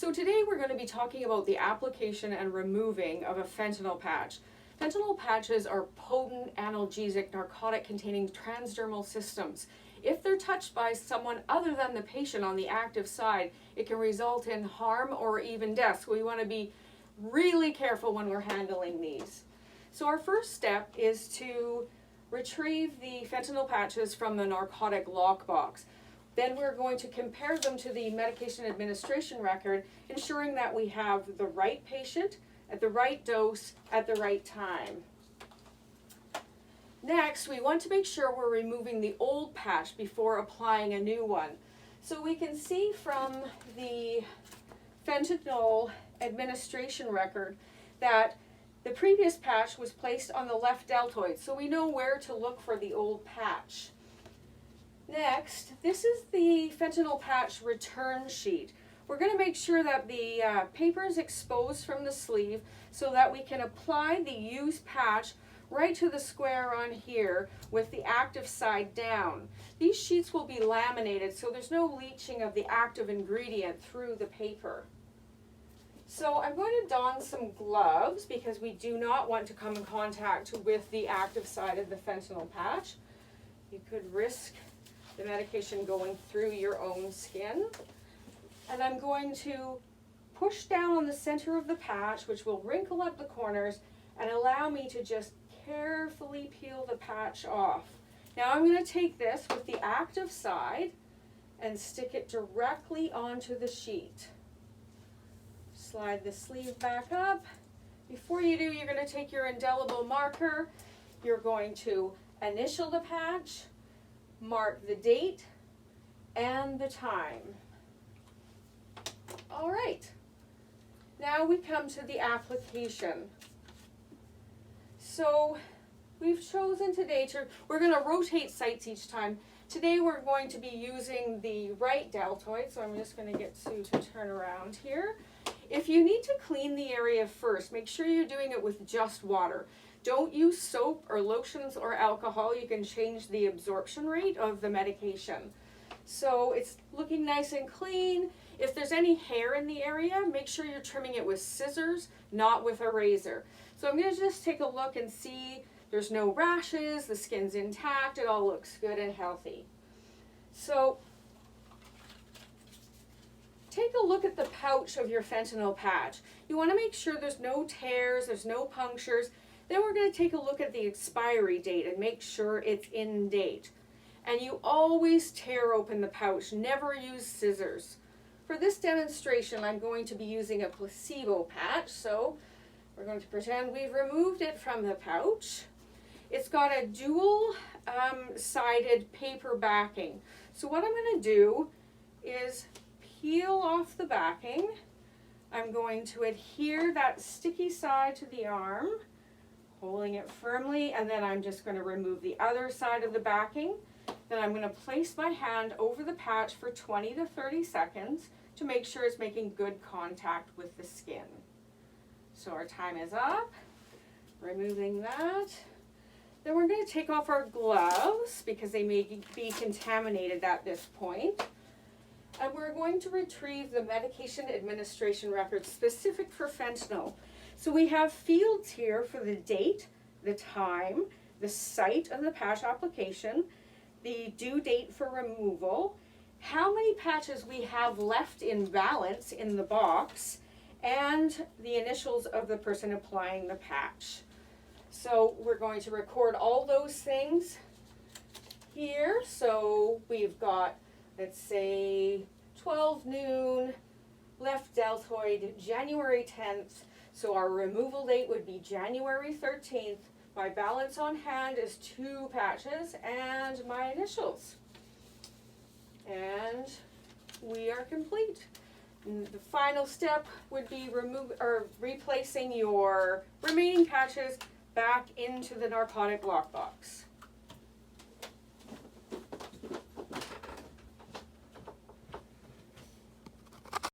So today we're going to be talking about the application and removing of a fentanyl patch. Fentanyl patches are potent analgesic narcotic containing transdermal systems. If they're touched by someone other than the patient on the active side, it can result in harm or even death. So we want to be really careful when we're handling these. So our first step is to retrieve the fentanyl patches from the narcotic lockbox. Then we're going to compare them to the medication administration record, ensuring that we have the right patient at the right dose at the right time. Next, we want to make sure we're removing the old patch before applying a new one. So we can see from the fentanyl administration record that the previous patch was placed on the left deltoid, so we know where to look for the old patch. Next, this is the fentanyl patch return sheet. We're going to make sure that the paper is exposed from the sleeve so that we can apply the used patch right to the square on here with the active side down. These sheets will be laminated so there's no leaching of the active ingredient through the paper. So I'm going to don some gloves because we do not want to come in contact with the active side of the fentanyl patch. You could risk the medication going through your own skin. And I'm going to push down on the center of the patch, which will wrinkle up the corners and allow me to just carefully peel the patch off. Now I'm going to take this with the active side and stick it directly onto the sheet. Slide the sleeve back up. Before you do, you're going to take your indelible marker. You're going to initial the patch, mark the date and the time. All right, now we come to the application. So we've chosen today we're going to rotate sites each time. Today we're going to be using the right deltoid, so I'm just going to get Sue to turn around here. If you need to clean the area first, make sure you're doing it with just water. Don't use soap or lotions or alcohol. You can change the absorption rate of the medication. So it's looking nice and clean. If there's any hair in the area, make sure you're trimming it with scissors, not with a razor. So I'm going to just take a look and see there's no rashes, the skin's intact, it all looks good and healthy. So take a look at the pouch of your fentanyl patch. You want to make sure there's no tears, there's no punctures. Then we're going to take a look at the expiry date and make sure it's in date. And you always tear open the pouch, never use scissors. For this demonstration, I'm going to be using a placebo patch, so we're going to pretend we've removed it from the pouch. It's got a dual-sided paper backing. So what I'm going to do is peel off the backing. I'm going to adhere that sticky side to the arm, holding it firmly, and then I'm just going to remove the other side of the backing. Then I'm going to place my hand over the patch for 20 to 30 seconds to make sure it's making good contact with the skin. So our time is up. Removing that. Then we're going to take off our gloves because they may be contaminated at this point. And we're going to retrieve the medication administration record specific for fentanyl. So we have fields here for the date, the time, the site of the patch application, the due date for removal, how many patches we have left in balance in the box, and the initials of the person applying the patch. So we're going to record all those things here. So we've got, let's say, 12 noon, left deltoid, January 10th. So our removal date would be January 13th. My balance on hand is 2 patches and my initials. And we are complete. And the final step would be replacing your remaining patches back into the narcotic lockbox.